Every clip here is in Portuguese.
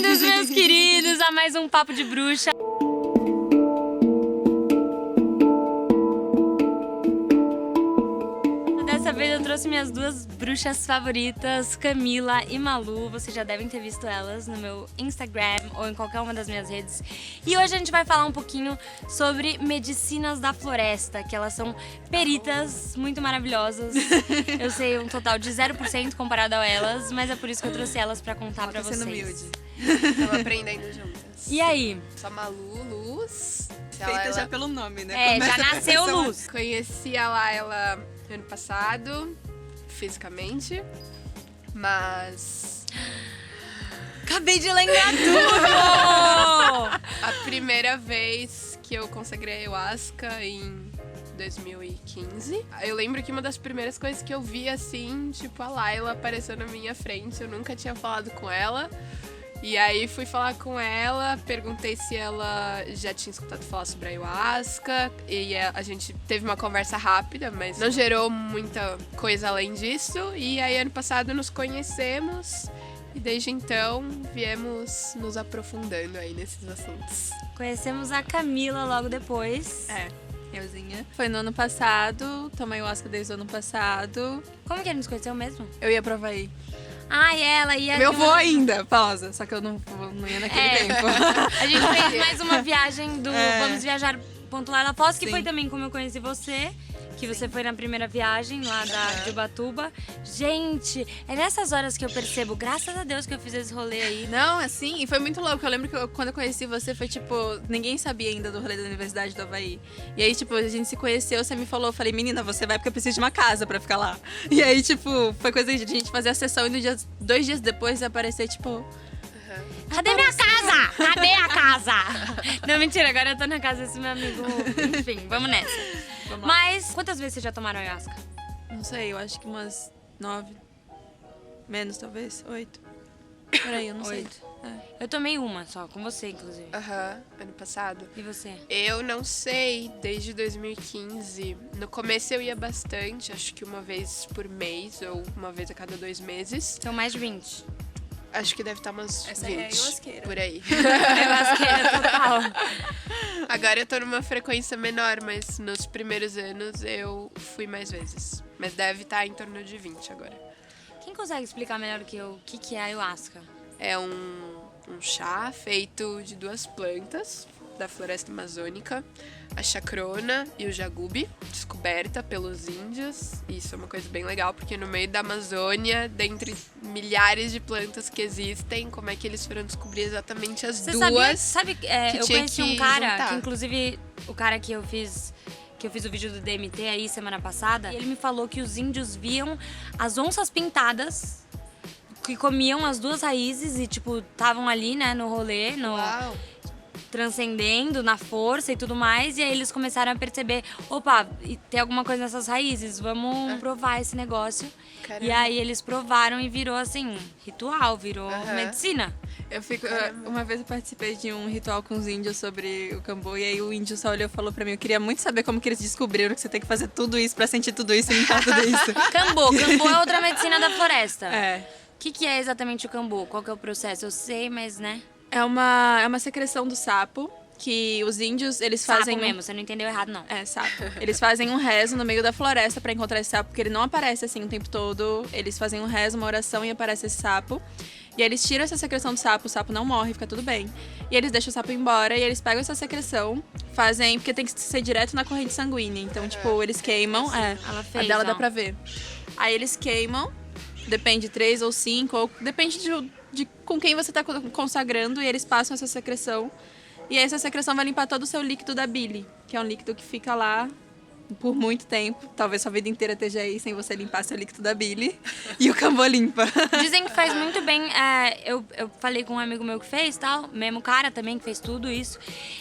Bem-vindos, meus queridos, a mais um Papo de Bruxa. Dessa vez eu trouxe minhas duas bruxas favoritas, Camila e Malu. Vocês já devem ter visto elas no meu Instagram ou em qualquer uma das minhas redes. E hoje a gente vai falar um pouquinho sobre medicinas da floresta, que elas são peritas muito maravilhosas. Eu sei um total de 0% comparado a elas, mas é por isso que eu trouxe elas pra contar pra vocês. Sendo humilde. Estamos aprendendo juntas. E aí? Sou a Malu, Luz. Feita já pelo nome, né? Já nasceu luz. Conheci a Laila ano passado, fisicamente, mas Acabei de lembrar tudo! a primeira vez que eu consagrei a ayahuasca em 2015, eu lembro que uma das primeiras coisas que eu vi, assim, tipo, a Laila apareceu na minha frente, eu nunca tinha falado com ela. E aí fui falar com ela, perguntei se ela já tinha escutado falar sobre a ayahuasca. E a gente teve uma conversa rápida, mas não gerou muita coisa além disso. E aí ano passado nos conhecemos e desde então viemos nos aprofundando aí nesses assuntos. Conhecemos a Camila logo depois. Euzinha. Foi no ano passado, tomei ayahuasca desde o ano passado. Como que a gente se conheceu mesmo? Eu ia pra Havaí. Ah, e ela ia... Meu avô ainda, pausa. Só que eu não ia naquele tempo. A gente fez mais uma viagem do Vamos Viajar Ponto Lá na Foz, que Sim. foi também como eu conheci você. Que você foi na primeira viagem lá de Ubatuba. Gente, é nessas horas que eu percebo, graças a Deus que eu fiz esse rolê aí. Não, assim, e foi muito louco. Eu lembro que quando eu conheci você, foi tipo, ninguém sabia ainda do rolê da Universidade do Havaí. E aí, tipo, a gente se conheceu, você me falou, eu falei, menina, você vai porque eu preciso de uma casa pra ficar lá. E aí, tipo, foi coisa de a gente fazer a sessão e 2 dias depois aparecer, tipo... Cadê minha casa? Cadê a casa? Não, mentira, agora eu tô na casa desse meu amigo. Enfim, vamos nessa. Vamos lá. Mas, quantas vezes vocês já tomaram ayahuasca? Não sei, eu acho que umas 9. Menos, talvez. 8. Peraí, eu não sei. 8. Eu tomei uma só, com você, inclusive. Ano passado. E você? Eu não sei, desde 2015. No começo eu ia bastante, acho que uma vez por mês ou uma vez a cada 2 meses. São mais de 20. Acho que deve estar umas Essa 20, é a ayahuasqueira. por aí. Ayahuasqueira total. Agora eu tô numa frequência menor, mas nos primeiros anos eu fui mais vezes. Mas deve estar em torno de 20 agora. Quem consegue explicar melhor do que eu o que é ayahuasca? É um chá feito de 2 plantas da floresta amazônica, a chacrona e o jagubi, descoberta pelos índios. Isso é uma coisa bem legal, porque no meio da Amazônia, dentre milhares de plantas que existem, como é que eles foram descobrir exatamente as Você duas? sabe, que eu tinha conheci um que cara, juntar. que inclusive o cara que eu fiz o vídeo do DMT aí semana passada, e ele me falou que os índios viam as onças pintadas que comiam as 2 raízes e, tipo, estavam ali, né, no rolê, Uau! transcendendo na força e tudo mais, e aí eles começaram a perceber, opa, tem alguma coisa nessas raízes, vamos provar esse negócio. Caramba. E aí eles provaram e virou assim, ritual, virou medicina. Eu fico... Uma vez eu participei de um ritual com os índios sobre o Cambu, e aí o índio só olhou e falou pra mim, eu queria muito saber como que eles descobriram que você tem que fazer tudo isso pra sentir tudo isso e limpar tudo isso. Cambu é outra medicina da floresta. É. O que é exatamente o cambu? Qual que é o processo? Eu sei, mas, né? É uma secreção do sapo, que os índios, eles fazem... Sapo mesmo, você não entendeu errado, não. É, sapo. Eles fazem um rezo no meio da floresta pra encontrar esse sapo, porque ele não aparece assim o tempo todo. Eles fazem um rezo, uma oração e aparece esse sapo. E aí eles tiram essa secreção do sapo, o sapo não morre, fica tudo bem. E eles deixam o sapo embora e eles pegam essa secreção, fazem... Porque tem que ser direto na corrente sanguínea. Então, tipo, eles queimam... Ela a fez, dela ó. dá pra ver. Aí eles queimam, depende 3 ou 5, ou depende de com quem você tá consagrando, e eles passam essa secreção. E aí essa secreção vai limpar todo o seu líquido da bile, que é um líquido que fica lá por muito tempo. Talvez sua vida inteira esteja aí sem você limpar seu líquido da bile. E o Cambu limpa. Dizem que faz muito bem. Eu falei com um amigo meu que fez, tal, mesmo cara também que fez tudo isso.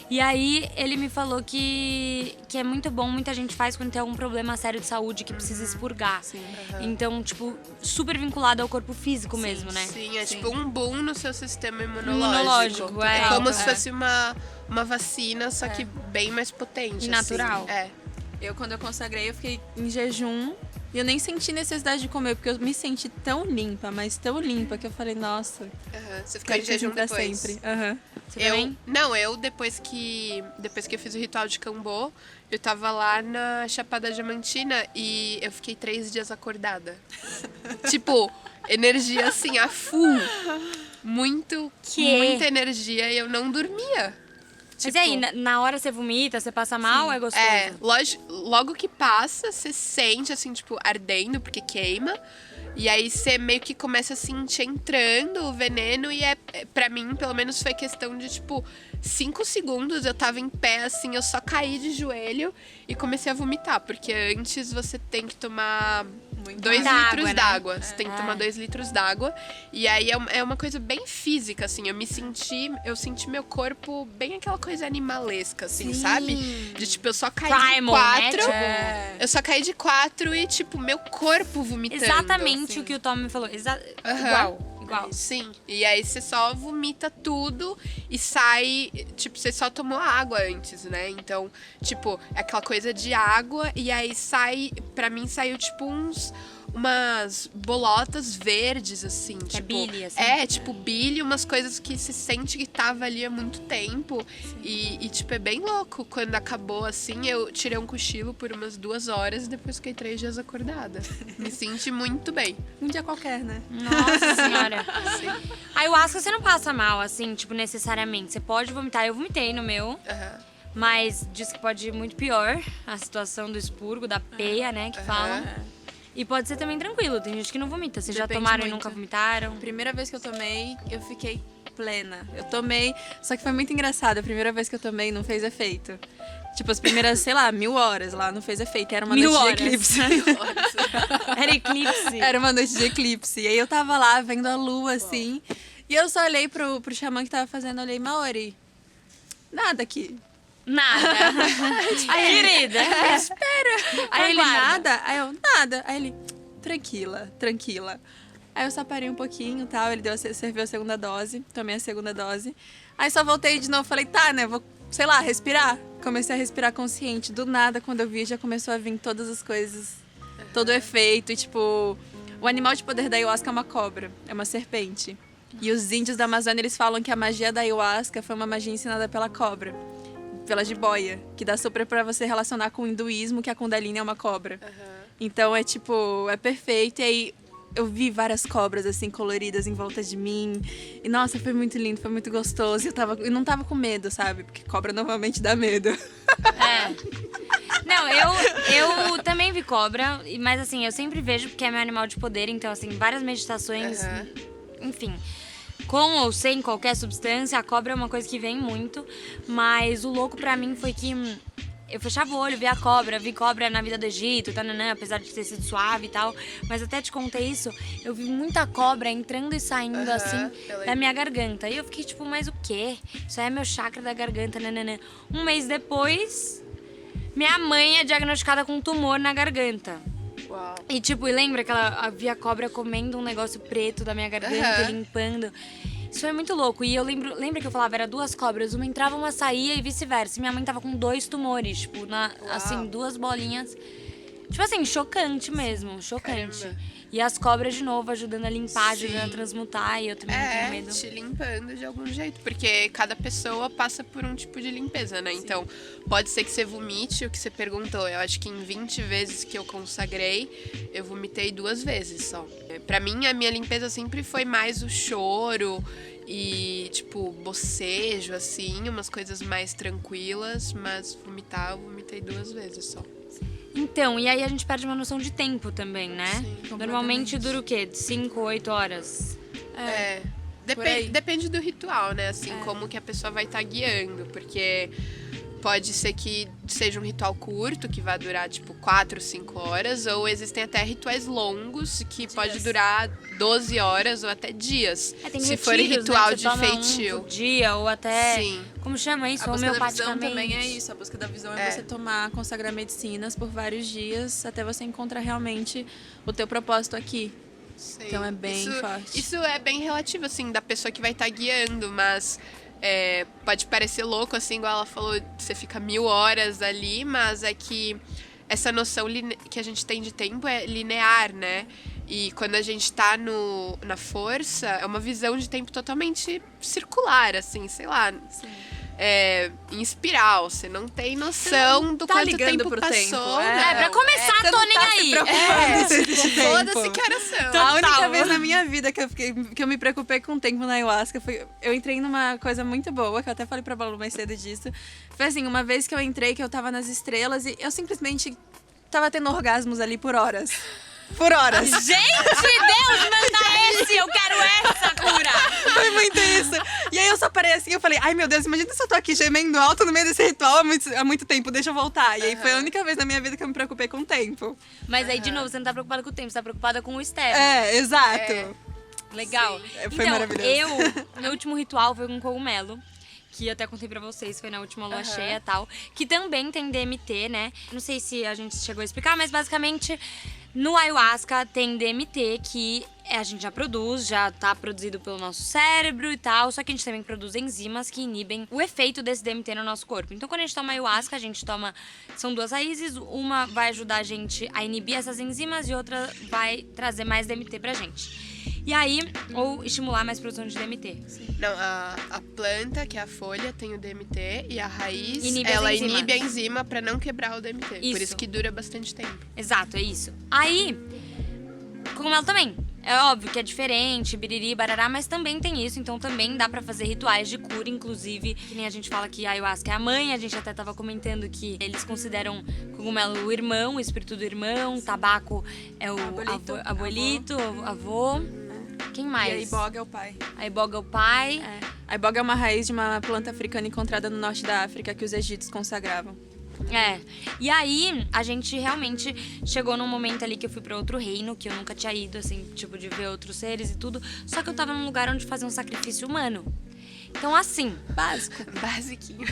E aí ele me falou que é muito bom, muita gente faz quando tem algum problema sério de saúde que precisa expurgar. Sim. Então, tipo, super vinculado ao corpo físico mesmo, né? Sim, é Sim. tipo um boom no seu sistema Imunológico, imunológico. é. É como É. se fosse uma vacina, só que bem mais potente. E natural. Assim. É. Quando eu consagrei, eu fiquei em jejum E eu nem senti necessidade de comer, porque eu me senti tão limpa, mas tão limpa, que eu falei, nossa, Você ficou em quero jejum pra depois. sempre. Você também? Eu depois que eu fiz o ritual de Cambô, eu tava lá na Chapada Diamantina e eu fiquei 3 dias acordada. Tipo, energia assim, a full. Muita energia e eu não dormia. Mas e aí, na hora você vomita, você passa mal ou é gostoso? Logo que passa, você sente, assim, tipo, ardendo, porque queima. E aí você meio que começa a sentir entrando o veneno. E pra mim, pelo menos, foi questão de, tipo, 5 segundos. Eu tava em pé, assim, eu só caí de joelho e comecei a vomitar. Porque antes você tem que tomar 2 litros água, d'água. né? Você tem que tomar 2 litros d'água. E aí é uma coisa bem física, assim. Eu senti meu corpo bem aquela coisa animalesca, assim, sabe? De tipo, eu só caí Primal, de 4. né? Eu só caí de 4 e, tipo, meu corpo vomitando. Exatamente o que o Tom me falou. Igual. Sim. E aí você só vomita tudo e sai. Tipo, você só tomou água antes, né? Então, tipo, é aquela coisa de água e aí sai. Pra mim saiu, tipo, umas bolotas verdes, assim. Que é tipo, bile, assim. Tipo, bile, umas coisas que se sente que tava ali há muito tempo. E, tipo, é bem louco. Quando acabou, assim, eu tirei um cochilo por umas 2 horas e depois fiquei 3 dias acordada. Me senti muito bem. Um dia qualquer, né? Nossa senhora. A ayahuasca você não passa mal, assim, tipo, necessariamente. Você pode vomitar. Eu vomitei no meu. Mas diz que pode ir muito pior a situação do expurgo, da peia, né, que falam. E pode ser também tranquilo, tem gente que não vomita. Vocês já Depende tomaram e muito. nunca vomitaram? Primeira vez que eu tomei, eu fiquei plena. Eu tomei, só que foi muito engraçado. A primeira vez que eu tomei não fez efeito. Tipo, as primeiras, sei lá, 1000 horas lá, não fez efeito. Era uma 1000 noite horas. de eclipse. Era eclipse. Era uma noite de eclipse. E aí eu tava lá, vendo a lua, assim. E eu só olhei pro xamã que tava fazendo, olhei, Maori, nada aqui. Nada. Aí, querida. Aí ele, Aguarda. nada? Aí eu, nada. Aí ele, tranquila. Aí eu só parei um pouquinho e tal, ele serviu a segunda dose, tomei a segunda dose. Aí só voltei de novo, falei, tá, né, vou, sei lá, respirar. Comecei a respirar consciente. Do nada, quando eu vi, já começou a vir todas as coisas, todo o efeito. E, tipo, o animal de poder da ayahuasca é uma cobra, é uma serpente. E os índios da Amazônia, eles falam que a magia da ayahuasca foi uma magia ensinada pela cobra. Pela jiboia, que dá super pra você relacionar com o hinduísmo, que a Kundalini é uma cobra. Então é tipo, é perfeito. E aí eu vi várias cobras assim coloridas em volta de mim. E nossa, foi muito lindo, foi muito gostoso. E eu não tava com medo, sabe? Porque cobra normalmente dá medo. Não, eu também vi cobra, mas assim, eu sempre vejo porque é meu animal de poder, então assim, várias meditações, enfim. Com ou sem qualquer substância, a cobra é uma coisa que vem muito. Mas o louco pra mim foi que eu fechava o olho, via a cobra, vi cobra na vida do Egito, apesar de ter sido suave e tal. Mas até te contei isso, eu vi muita cobra entrando e saindo assim da minha garganta. E eu fiquei tipo, mas o quê? Isso aí é meu chakra da garganta, nananã. Um mês depois, minha mãe é diagnosticada com um tumor na garganta. Uau. E tipo, lembra que ela via a cobra comendo um negócio preto da minha garganta, limpando. Isso foi muito louco. E eu lembra que eu falava, era 2 cobras, uma entrava, uma saía e vice-versa. E minha mãe tava com 2 tumores, tipo, assim, 2 bolinhas. Tipo assim, chocante mesmo, chocante. Caramba. E as cobras de novo ajudando a limpar, ajudando a transmutar. E eu também não tenho medo. Te limpando de algum jeito. Porque cada pessoa passa por um tipo de limpeza, né? Então, pode ser que você vomite, o que você perguntou. Eu acho que em 20 vezes que eu consagrei, eu vomitei 2 vezes só. Pra mim, a minha limpeza sempre foi mais o choro e, tipo, bocejo, assim. Umas coisas mais tranquilas. Mas vomitar, eu vomitei 2 vezes só. Então, e aí a gente perde uma noção de tempo também, né? Sim, Normalmente dura o quê? 5, 8 horas? Depende do ritual, né? Assim, como que a pessoa vai estar guiando. Porque pode ser que seja um ritual curto, que vai durar, tipo, 4, 5 horas. Ou existem até rituais longos, que pode durar 12 horas ou até dias. Tem se for retiros, ritual né? de Você toma feitio. um por dia, ou até... Sim. Como chama isso? A busca da visão Homeopaticamente. também é isso. A busca da visão é você consagrar medicinas por vários dias até você encontrar realmente o teu propósito aqui. Sim. Então é bem forte. Isso é bem relativo, assim, da pessoa que vai estar guiando, mas pode parecer louco, assim, igual ela falou, você fica 1000 horas ali, mas é que essa noção que a gente tem de tempo é linear, né? E quando a gente tá na força, é uma visão de tempo totalmente circular, assim, sei lá. Em espiral, você não tem noção do tá quanto ligando tempo pro passou. tempo, Pra começar, você tô não nem tá se aí. preocupando. Foda-se que horas são. A única Total. vez na minha vida que eu me preocupei com o tempo na ayahuasca foi... Eu entrei numa coisa muito boa, que eu até falei pra Balu mais cedo disso. Foi assim, uma vez que eu entrei, que eu tava nas estrelas e eu simplesmente tava tendo orgasmos ali por horas. Por horas. Gente, Deus, manda esse! Eu quero essa cura! Foi muito isso. E aí eu só parei assim, eu falei, ai meu Deus, imagina se eu tô aqui gemendo alto no meio desse ritual há muito tempo, deixa eu voltar. E aí foi a única vez na minha vida que eu me preocupei com o tempo. Mas aí, de novo, você não tá preocupada com o tempo, você tá preocupada com o externo. Exato. Legal. Foi então, maravilhoso. meu último ritual foi com cogumelo. Que eu até contei pra vocês, foi na última lua cheia e tal. Que também tem DMT, né? Não sei se a gente chegou a explicar, mas basicamente no ayahuasca tem DMT que a gente já produz, já tá produzido pelo nosso cérebro e tal. Só que a gente também produz enzimas que inibem o efeito desse DMT no nosso corpo. Então quando a gente toma ayahuasca, a gente toma... São 2 raízes, uma vai ajudar a gente a inibir essas enzimas e outra vai trazer mais DMT pra gente. E aí, ou estimular mais produção de DMT. Não, a planta, que é a folha, tem o DMT e a raiz, Inibe as ela enzimas. inibe a enzima pra não quebrar o DMT. Por Isso. isso que dura bastante tempo. Exato, é isso. Aí, cogumelo também. É óbvio que é diferente, biriri, barará, mas também tem isso. Então também dá pra fazer rituais de cura, inclusive. Que nem a gente fala que a ayahuasca é a mãe. A gente até tava comentando que eles consideram cogumelo o irmão, o espírito do irmão. Tabaco é o abuelito, avô. Quem mais? E a iboga é o pai. A iboga é o pai. A iboga é uma raiz de uma planta africana encontrada no norte da África que os egípcios consagravam. E aí, a gente realmente chegou num momento ali que eu fui pra outro reino, que eu nunca tinha ido, assim, tipo, de ver outros seres e tudo. Só que eu tava num lugar onde fazia um sacrifício humano. Então, assim, básico. Basiquinho.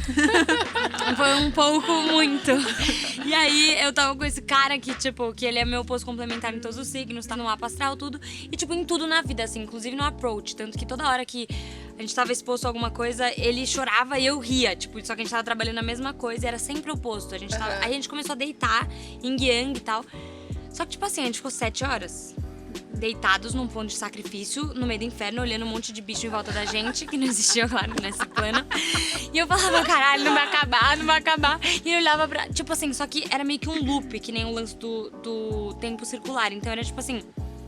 Foi um pouco muito. E aí, eu tava com esse cara que, tipo, que ele é meu oposto complementar em todos os signos, tá no mapa astral, tudo. E, tipo, em tudo na vida, assim, inclusive no approach. Tanto que toda hora que a gente tava exposto a alguma coisa, ele chorava e eu ria. Tipo, só que a gente tava trabalhando a mesma coisa e era sempre oposto. Aí a gente começou a deitar, yin yang e tal. Só que, tipo assim, a gente ficou 7 horas deitados num ponto de sacrifício, no meio do inferno, olhando um monte de bicho em volta da gente, que não existia, claro, nesse plano. E eu falava, caralho, não vai acabar, não vai acabar. E ele olhava pra... Tipo assim, só que era meio que um loop, que nem o lance do tempo circular. Então era tipo assim...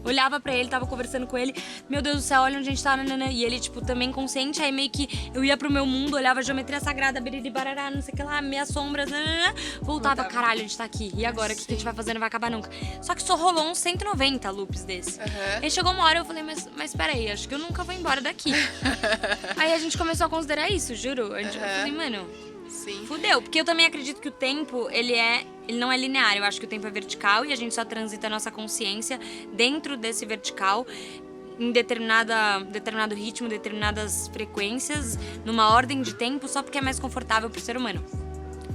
Olhava pra ele, tava conversando com ele. Meu Deus do céu, olha onde a gente tá, nanana. E ele, tipo, também consciente. Aí meio que eu ia pro meu mundo, olhava a geometria sagrada, biriri, barará, não sei o que lá, meias sombras, nanana. Voltava, caralho, a gente tá aqui. E agora, o que a gente vai fazer? Não vai acabar nunca. Só que só rolou uns 190 loops desse. Aí chegou uma hora, eu falei, mas peraí, acho que eu nunca vou embora daqui. Aí a gente começou a considerar isso, juro. Eu falei, mano... Sim. Fudeu, porque eu também acredito que o tempo, ele não é linear. Eu acho que o tempo é vertical e a gente só transita a nossa consciência dentro desse vertical, em determinado ritmo, determinadas frequências, numa ordem de tempo, só porque é mais confortável pro ser humano.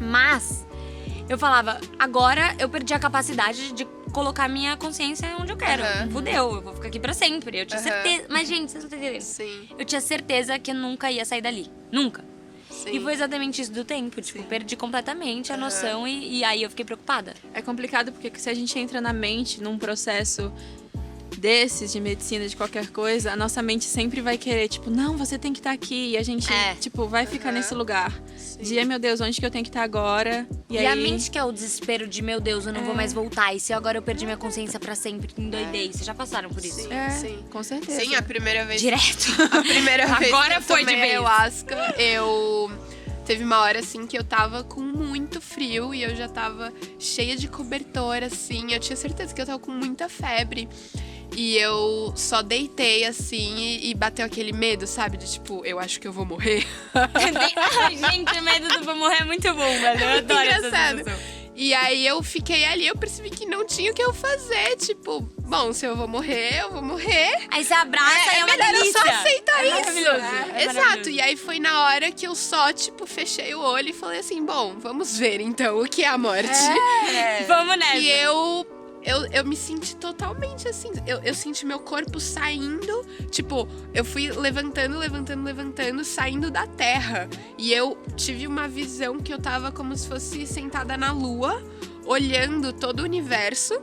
Mas eu falava, agora eu perdi a capacidade de colocar minha consciência onde eu quero. Fudeu, eu vou ficar aqui pra sempre. Eu tinha certeza. Mas, gente, vocês não estão entendendo? Sim. Eu tinha certeza que eu nunca ia sair dali. Nunca. Sim. E foi exatamente isso do tempo. Tipo, perdi completamente a noção e aí eu fiquei preocupada. É complicado porque se a gente entra na mente num processo desses, de medicina, de qualquer coisa, a nossa mente sempre vai querer, tipo, não, você tem que estar aqui. E a gente, tipo, vai ficar nesse lugar. De, meu Deus, onde que eu tenho que estar agora? E aí... a mente que é o desespero de, meu Deus, eu não vou mais voltar. E se agora eu perdi minha consciência pra sempre, endoidei. Vocês já passaram por isso? Sim. Com certeza. Sim, a primeira vez... Direto. A primeira vez Agora que eu foi de tomei vez. ayahuasca, teve uma hora, assim, que eu tava com muito frio e eu já tava cheia de cobertor, assim. Eu tinha certeza que eu tava com muita febre. E eu só deitei, assim, e bateu aquele medo, sabe? De, tipo, eu acho que eu vou morrer. Ai, gente, o medo do vou morrer é muito bom, velho. Eu adoro essa Engraçado. sensação. E aí eu fiquei ali, eu percebi que não tinha o que eu fazer. Tipo, bom, se eu vou morrer, eu vou morrer. Aí você abraça e é uma melhor delícia. eu só aceitar isso. Maravilhoso. É Exato. maravilhoso. E aí foi na hora que eu só, tipo, fechei o olho e falei assim, bom, vamos ver então o que é a morte. Vamos nessa. E eu me senti totalmente assim. Eu senti meu corpo saindo. Tipo, eu fui levantando, saindo da terra. E eu tive uma visão que eu tava como se fosse sentada na lua, olhando todo o universo.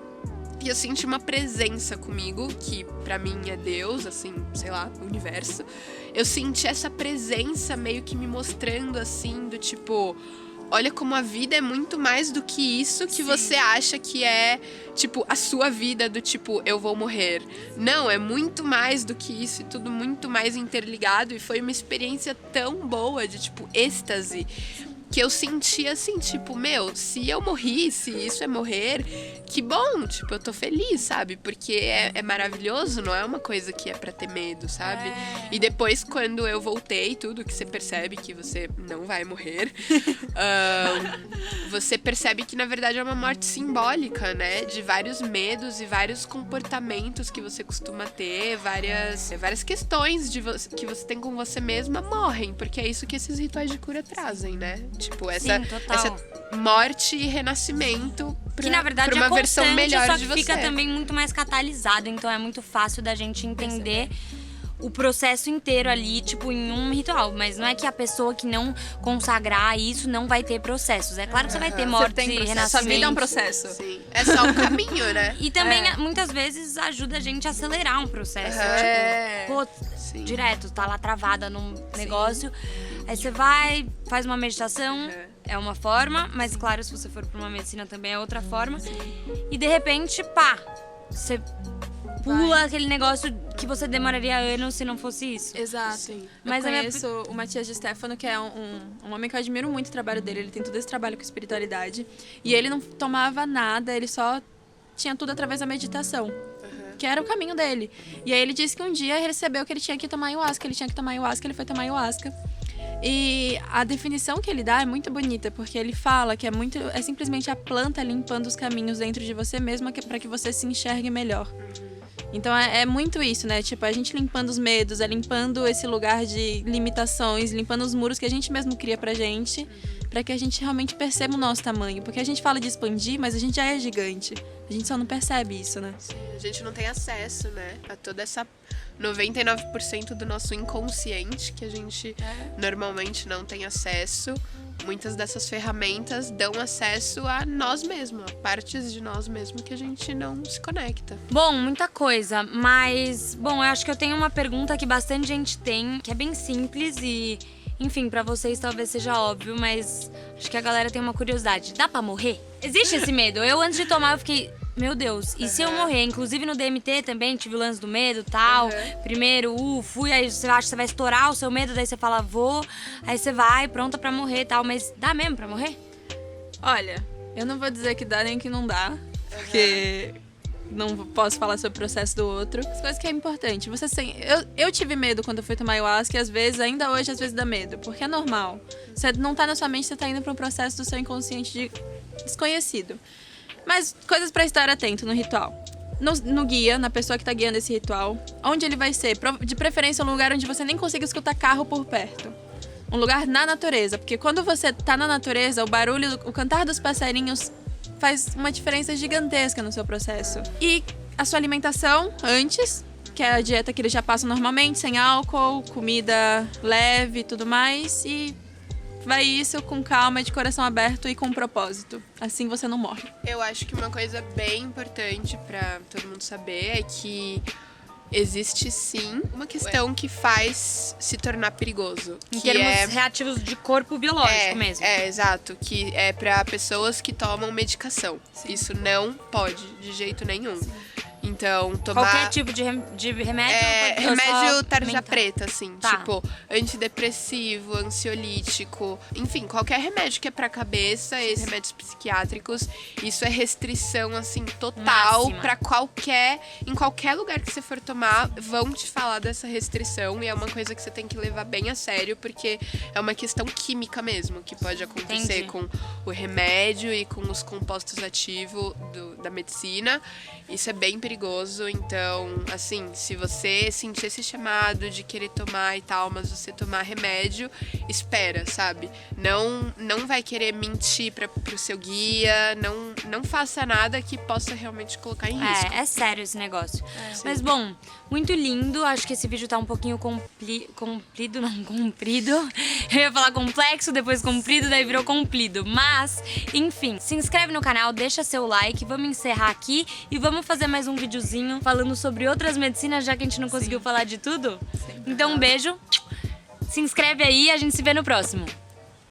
E eu senti uma presença comigo, que pra mim é Deus, assim, sei lá, o universo. Eu senti essa presença meio que me mostrando, assim, do tipo... Olha como a vida é muito mais do que isso que você acha que é, tipo, a sua vida do tipo, eu vou morrer. Não, é muito mais do que isso e tudo muito mais interligado. E foi uma experiência tão boa de, tipo, êxtase, que eu senti assim, tipo, meu, se eu morri, se isso é morrer, que bom, tipo, eu tô feliz, sabe? Porque é maravilhoso, não é uma coisa que é pra ter medo, sabe? E depois, quando eu voltei, tudo que você percebe que você não vai morrer, você percebe que, na verdade, é uma morte simbólica, né? De vários medos e vários comportamentos que você costuma ter, várias questões que você tem com você mesma morrem, porque é isso que esses rituais de cura trazem, né? Tipo, essa morte e renascimento que na verdade pra uma é versão constante, melhor só de que você. fica também muito mais catalisado, então é muito fácil da gente entender o processo inteiro ali, tipo, em um ritual. Mas não é que a pessoa que não consagrar isso não vai ter processos. É claro que você vai ter morte e renascimento. Sua vida é um processo. Sim. É só um caminho, né? E também, muitas vezes, ajuda a gente a acelerar um processo. Tipo, pô, direto, tá lá travada num negócio. Aí você vai, faz uma meditação, é uma forma. Mas, claro, se você for pra uma medicina também é outra forma. E, de repente, pá, você pula aquele negócio que você demoraria anos se não fosse isso. Exato. Sim. Mas eu conheço o Matias de Stefano, que é um homem que eu admiro muito o trabalho dele. Ele tem todo esse trabalho com espiritualidade. E ele não tomava nada, ele só tinha tudo através da meditação. Que era o caminho dele. E aí ele disse que um dia recebeu que ele tinha que tomar ayahuasca. Ele foi tomar ayahuasca. E a definição que ele dá é muito bonita, porque ele fala que é simplesmente a planta limpando os caminhos dentro de você mesma para que você se enxergue melhor. Então é muito isso, né? Tipo, a gente limpando os medos, limpando esse lugar de limitações, limpando os muros que a gente mesmo cria pra gente, pra que a gente realmente perceba o nosso tamanho. Porque a gente fala de expandir, mas a gente já é gigante. A gente só não percebe isso, né? Sim, a gente não tem acesso, né? A toda essa 99% do nosso inconsciente que a gente normalmente não tem acesso. Muitas dessas ferramentas dão acesso a nós mesmos, a partes de nós mesmos que a gente não se conecta. Bom, muita coisa, mas... Bom, eu acho que eu tenho uma pergunta que bastante gente tem, que é bem simples e... Enfim, pra vocês talvez seja óbvio, mas acho que a galera tem uma curiosidade. Dá pra morrer? Existe esse medo? Eu, antes de tomar, eu fiquei... Meu Deus, e se eu morrer? Inclusive no DMT também tive o lance do medo e tal. Primeiro, fui, aí você acha que você vai estourar o seu medo, daí você fala, vou. Aí você vai, pronta pra morrer e tal. Mas dá mesmo pra morrer? Olha, eu não vou dizer que dá nem que não dá, porque não posso falar sobre o processo do outro. As coisas que é importante, eu tive medo quando eu fui tomar ayahuasca e às vezes, ainda hoje, às vezes dá medo, porque é normal. Você não tá na sua mente, você tá indo pra um processo do seu inconsciente desconhecido. Mas coisas pra estar atento no ritual. No guia, na pessoa que tá guiando esse ritual. Onde ele vai ser? De preferência um lugar onde você nem consiga escutar carro por perto. Um lugar na natureza. Porque quando você tá na natureza, o barulho, o cantar dos passarinhos faz uma diferença gigantesca no seu processo. E a sua alimentação antes, que é a dieta que eles já passam normalmente, sem álcool, comida leve e tudo mais. E vai isso com calma, de coração aberto e com propósito. Assim você não morre. Eu acho que uma coisa bem importante pra todo mundo saber é que existe sim uma questão que faz se tornar perigoso. Em que termos reativos de corpo biológico mesmo. Exato. Que é pra pessoas que tomam medicação. Sim. Isso não pode, de jeito nenhum. Então, tomar... Qualquer tipo de remédio? Remédio tarja preta, assim. Tá. Tipo, antidepressivo, ansiolítico. Enfim, qualquer remédio que é pra cabeça, esses remédios psiquiátricos, isso é restrição, assim, total. Máxima. Pra em qualquer lugar que você for tomar, vão te falar dessa restrição. E é uma coisa que você tem que levar bem a sério, porque é uma questão química mesmo, que pode acontecer com o remédio e com os compostos ativos da medicina. Isso é bem perigoso. perigoso. Então, assim, se você sentir esse chamado de querer tomar e tal, mas você tomar remédio, espera, sabe? Não vai querer mentir pro seu guia, não faça nada que possa realmente colocar em risco. É sério esse negócio. Mas bom, muito lindo. Acho que esse vídeo tá um pouquinho comprido. Eu ia falar complexo, depois comprido, daí virou comprido. Mas, enfim, se inscreve no canal, deixa seu like. Vamos encerrar aqui e vamos fazer mais um videozinho falando sobre outras medicinas, já que a gente não conseguiu falar de tudo. Então, um beijo. Se inscreve aí e a gente se vê no próximo.